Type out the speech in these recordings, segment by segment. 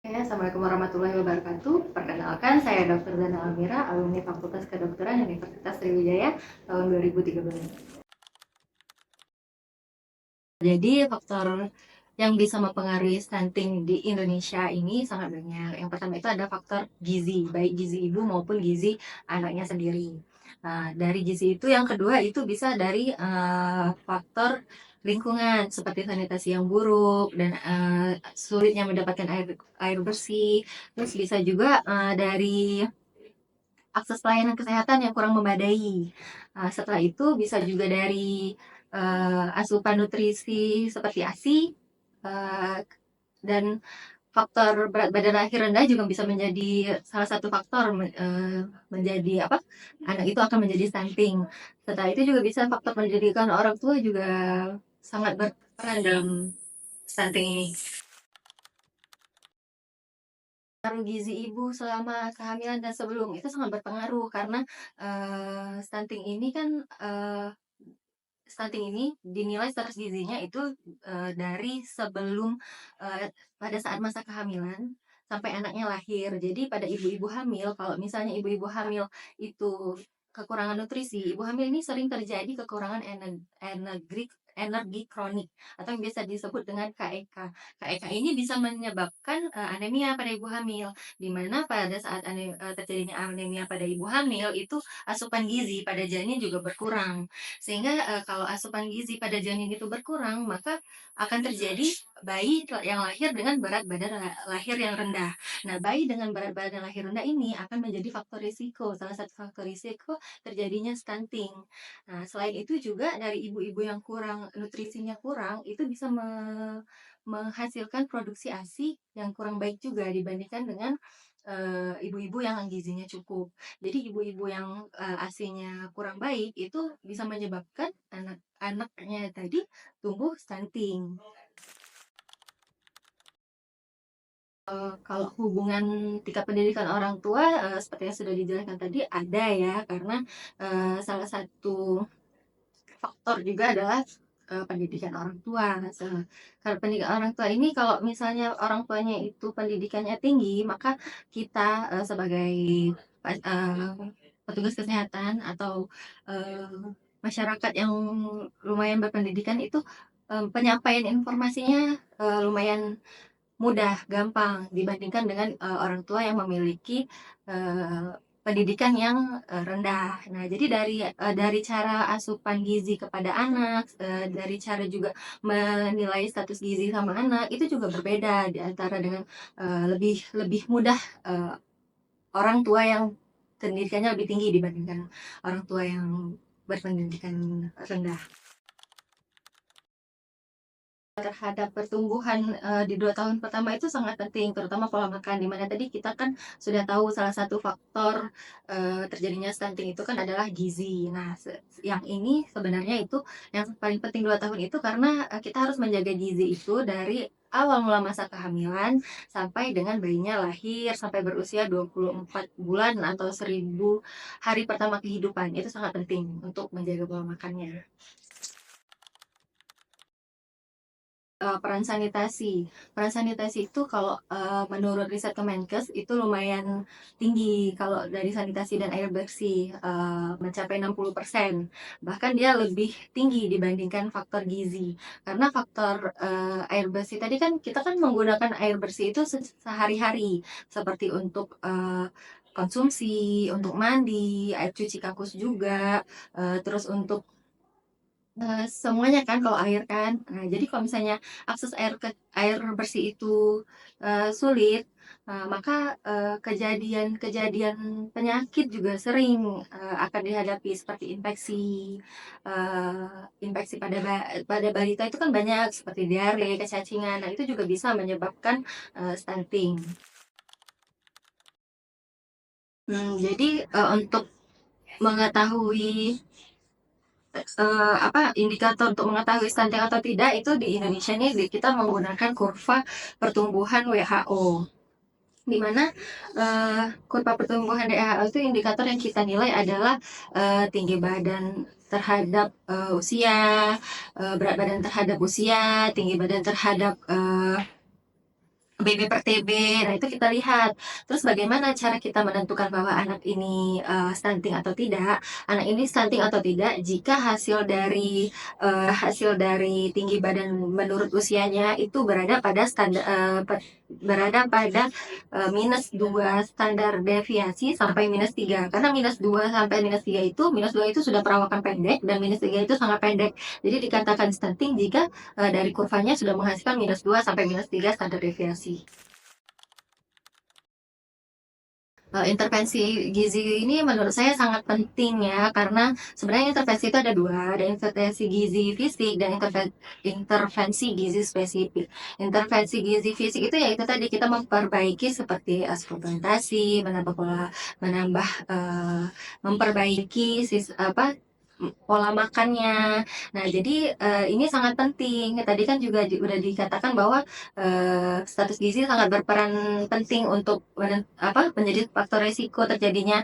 Assalamualaikum warahmatullahi wabarakatuh. Perkenalkan, saya Dr. Zana Almira, alumni Fakultas Kedokteran Universitas Sriwijaya tahun 2013. Jadi faktor yang bisa mempengaruhi stunting di Indonesia ini sangat banyak. Yang pertama itu ada faktor gizi, baik gizi ibu maupun gizi anaknya sendiri. Nah, dari gizi itu yang kedua itu bisa dari faktor lingkungan seperti sanitasi yang buruk dan sulitnya mendapatkan air bersih. Terus bisa juga dari akses pelayanan kesehatan yang kurang memadai. Setelah itu bisa juga dari asupan nutrisi seperti ASI, uh, dan faktor berat badan lahir rendah juga bisa menjadi salah satu faktor menjadi apa, anak itu akan menjadi stunting. Setelah itu juga bisa faktor pendidikan orang tua juga sangat berperan dalam stunting ini. Pengaruh gizi ibu selama kehamilan dan sebelum itu sangat berpengaruh karena stunting ini kan stunting ini dinilai status gizinya itu dari sebelum pada saat masa kehamilan sampai anaknya lahir. Jadi pada ibu-ibu hamil, kalau misalnya ibu-ibu hamil itu kekurangan nutrisi, ibu hamil ini sering terjadi kekurangan energi kronik atau yang biasa disebut dengan KEK. KEK ini bisa menyebabkan anemia pada ibu hamil, di mana pada saat terjadinya anemia pada ibu hamil itu asupan gizi pada janin juga berkurang. Sehingga kalau asupan gizi pada janin itu berkurang, maka akan terjadi bayi yang lahir dengan berat badan lahir yang rendah. Nah, bayi dengan berat badan lahir rendah ini akan menjadi faktor risiko, salah satu faktor risiko terjadinya stunting. Nah, selain itu juga dari ibu-ibu yang kurang nutrisinya kurang, itu bisa menghasilkan produksi ASI yang kurang baik juga dibandingkan dengan ibu-ibu yang gizinya cukup. Jadi ibu-ibu yang ASI-nya kurang baik itu bisa menyebabkan anak-anaknya tadi tumbuh stunting. Kalau hubungan tingkat pendidikan orang tua seperti yang sudah dijelaskan tadi ada ya, karena salah satu faktor juga adalah pendidikan orang tua. Kalau pendidikan orang tua ini kalau misalnya orang tuanya itu pendidikannya tinggi, maka kita sebagai petugas kesehatan atau masyarakat yang lumayan berpendidikan itu penyampaian informasinya lumayan mudah, gampang dibandingkan dengan orang tua yang memiliki pendidikan yang rendah. Nah, jadi dari cara asupan gizi kepada anak, dari cara juga menilai status gizi sama anak itu juga berbeda di antara dengan lebih lebih mudah orang tua yang pendidikannya lebih tinggi dibandingkan orang tua yang berpendidikan rendah. Terhadap pertumbuhan di 2 tahun pertama itu sangat penting, terutama pola makan, di mana tadi kita kan sudah tahu salah satu faktor terjadinya stunting itu kan adalah gizi. Nah, yang ini sebenarnya itu yang paling penting 2 tahun itu karena kita harus menjaga gizi itu dari awal mula masa kehamilan sampai dengan bayinya lahir sampai berusia 24 bulan atau 1000 hari pertama kehidupan. Itu sangat penting untuk menjaga pola makannya. Peran sanitasi. Peran sanitasi itu kalau menurut riset Kemenkes itu lumayan tinggi kalau dari sanitasi dan air bersih, mencapai 60%. Bahkan dia lebih tinggi dibandingkan faktor gizi. Karena faktor air bersih tadi kan kita kan menggunakan air bersih itu sehari-hari seperti untuk konsumsi, untuk mandi, air cuci kakus juga, terus untuk semuanya kan kalau air kan. Nah, jadi kalau misalnya akses air bersih itu sulit, maka kejadian-kejadian penyakit juga sering akan dihadapi seperti infeksi pada balita itu kan banyak seperti diare, kecacingan. Nah, itu juga bisa menyebabkan stunting. Jadi untuk mengetahui indikator untuk mengetahui stunting atau tidak itu di Indonesia ini kita menggunakan kurva pertumbuhan WHO, di mana kurva pertumbuhan WHO itu indikator yang kita nilai adalah tinggi badan terhadap usia, berat badan terhadap usia, tinggi badan terhadap BB per TB. Nah, itu kita lihat. Terus bagaimana cara kita menentukan bahwa anak ini stunting atau tidak? Anak ini stunting atau tidak jika hasil dari tinggi badan menurut usianya itu berada pada -2 standar deviasi sampai -3. Karena -2 sampai -3 itu sudah perawakan pendek dan -3 itu sangat pendek. Jadi dikatakan stunting jika dari kurvanya sudah menghasilkan -2 sampai -3 standar deviasi. Intervensi gizi ini menurut saya sangat penting ya, karena sebenarnya intervensi itu ada dua, ada intervensi gizi fisik dan intervensi gizi spesifik. Intervensi gizi fisik itu ya itu tadi kita memperbaiki seperti suplementasi, menambah memperbaiki pola makannya. Nah, jadi ini sangat penting. Tadi kan juga udah dikatakan bahwa status gizi sangat berperan penting untuk menjadi faktor resiko terjadinya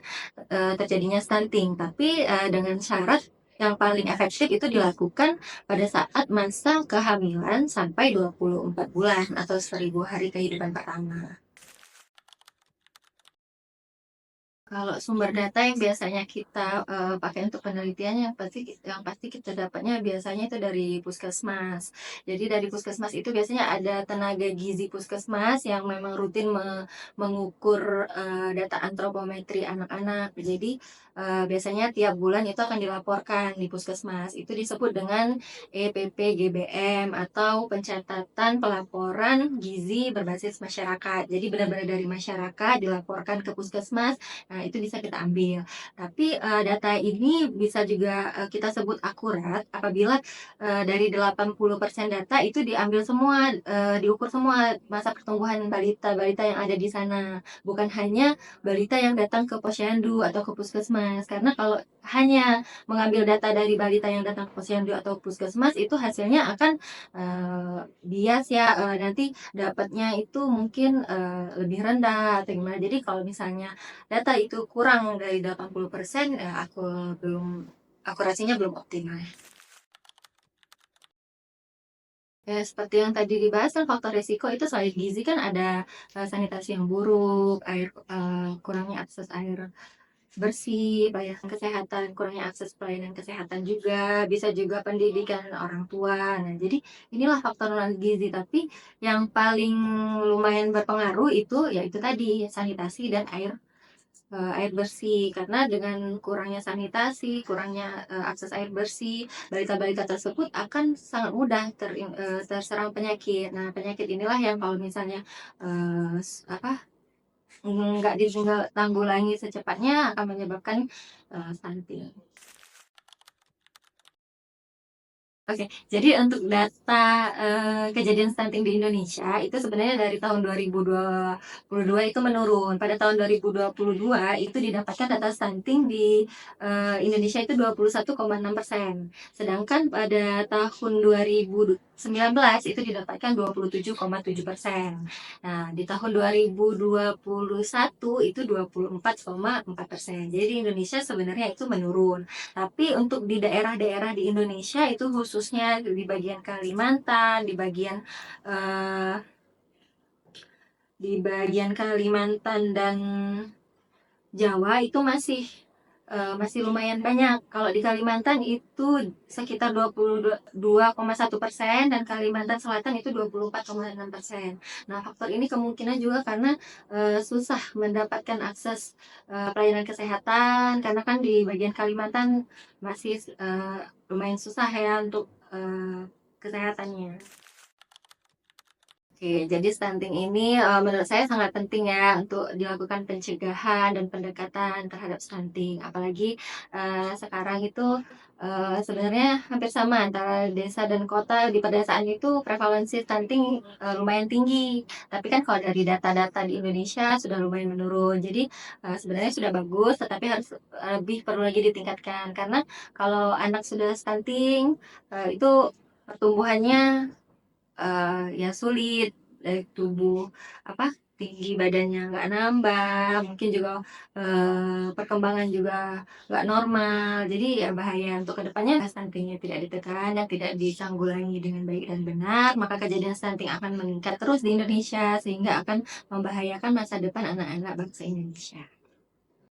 stunting. Tapi dengan syarat yang paling efektif itu dilakukan pada saat masa kehamilan sampai 24 bulan atau 1000 hari kehidupan pertama. Kalau sumber data yang biasanya kita pakai untuk penelitian yang pasti kita dapatnya biasanya itu dari puskesmas. Jadi dari puskesmas itu biasanya ada tenaga gizi puskesmas yang memang rutin mengukur data antropometri anak-anak. Jadi biasanya tiap bulan itu akan dilaporkan di puskesmas. Itu disebut dengan EPPGBM atau pencatatan pelaporan gizi berbasis masyarakat. Jadi benar-benar dari masyarakat dilaporkan ke puskesmas. Nah, itu bisa kita ambil. Tapi, data ini bisa juga, kita sebut akurat apabila, dari 80% data itu diambil semua, diukur semua masa pertumbuhan balita-balita yang ada di sana. Bukan hanya balita yang datang ke posyandu atau ke puskesmas. Karena kalau hanya mengambil data dari balita yang datang ke posyandu atau puskesmas, itu hasilnya akan, bias ya, nanti dapatnya itu mungkin, lebih rendah atau gimana. Jadi kalau misalnya data itu kurang dari 80%, akurasinya belum optimal. Ya, seperti yang tadi dibahas kan faktor risiko itu selain gizi kan ada sanitasi yang buruk, kurangnya akses air bersih, pelayanan kesehatan, kurangnya akses pelayanan kesehatan juga, bisa juga pendidikan orang tua. Nah, jadi inilah faktor non gizi, tapi yang paling lumayan berpengaruh itu ya itu tadi sanitasi dan air bersih. Karena dengan kurangnya sanitasi, kurangnya akses air bersih, balita-balita tersebut akan sangat mudah terserang penyakit. Nah, penyakit inilah yang kalau misalnya eh, s- apa nggak ditanggulangi secepatnya akan menyebabkan stunting. Oke, jadi untuk data kejadian stunting di Indonesia itu sebenarnya dari tahun 2022 itu menurun. Pada tahun 2022 itu didapatkan data stunting di Indonesia itu 21,6%. Sedangkan pada tahun 2019 itu didapatkan 27,7%. Nah, di tahun 2021 itu 24,4%. Jadi di Indonesia sebenarnya itu menurun. Tapi untuk di daerah-daerah di Indonesia itu khususnya di bagian Kalimantan, eh, Kalimantan dan Jawa itu masih lumayan banyak. Kalau di Kalimantan itu sekitar 22,1% dan Kalimantan Selatan itu 24,6%. Nah, faktor ini kemungkinan juga karena susah mendapatkan akses pelayanan kesehatan karena kan di bagian Kalimantan masih lumayan susah ya untuk kesehatannya. Oke, jadi stunting ini menurut saya sangat penting ya untuk dilakukan pencegahan dan pendekatan terhadap stunting. Apalagi sekarang itu sebenarnya hampir sama antara desa dan kota di pedesaan itu prevalensi stunting lumayan tinggi. Tapi kan kalau dari data-data di Indonesia sudah lumayan menurun. Jadi sebenarnya sudah bagus, tetapi harus lebih perlu lagi ditingkatkan. Karena kalau anak sudah stunting itu pertumbuhannya ya sulit dari tubuh apa tinggi badannya nggak nambah, mungkin juga, perkembangan juga nggak normal. Jadi ya bahaya untuk kedepannya stuntingnya tidak ditekan dan tidak ditanggulangi dengan baik dan benar, maka kejadian stunting akan meningkat terus di Indonesia sehingga akan membahayakan masa depan anak-anak bangsa Indonesia.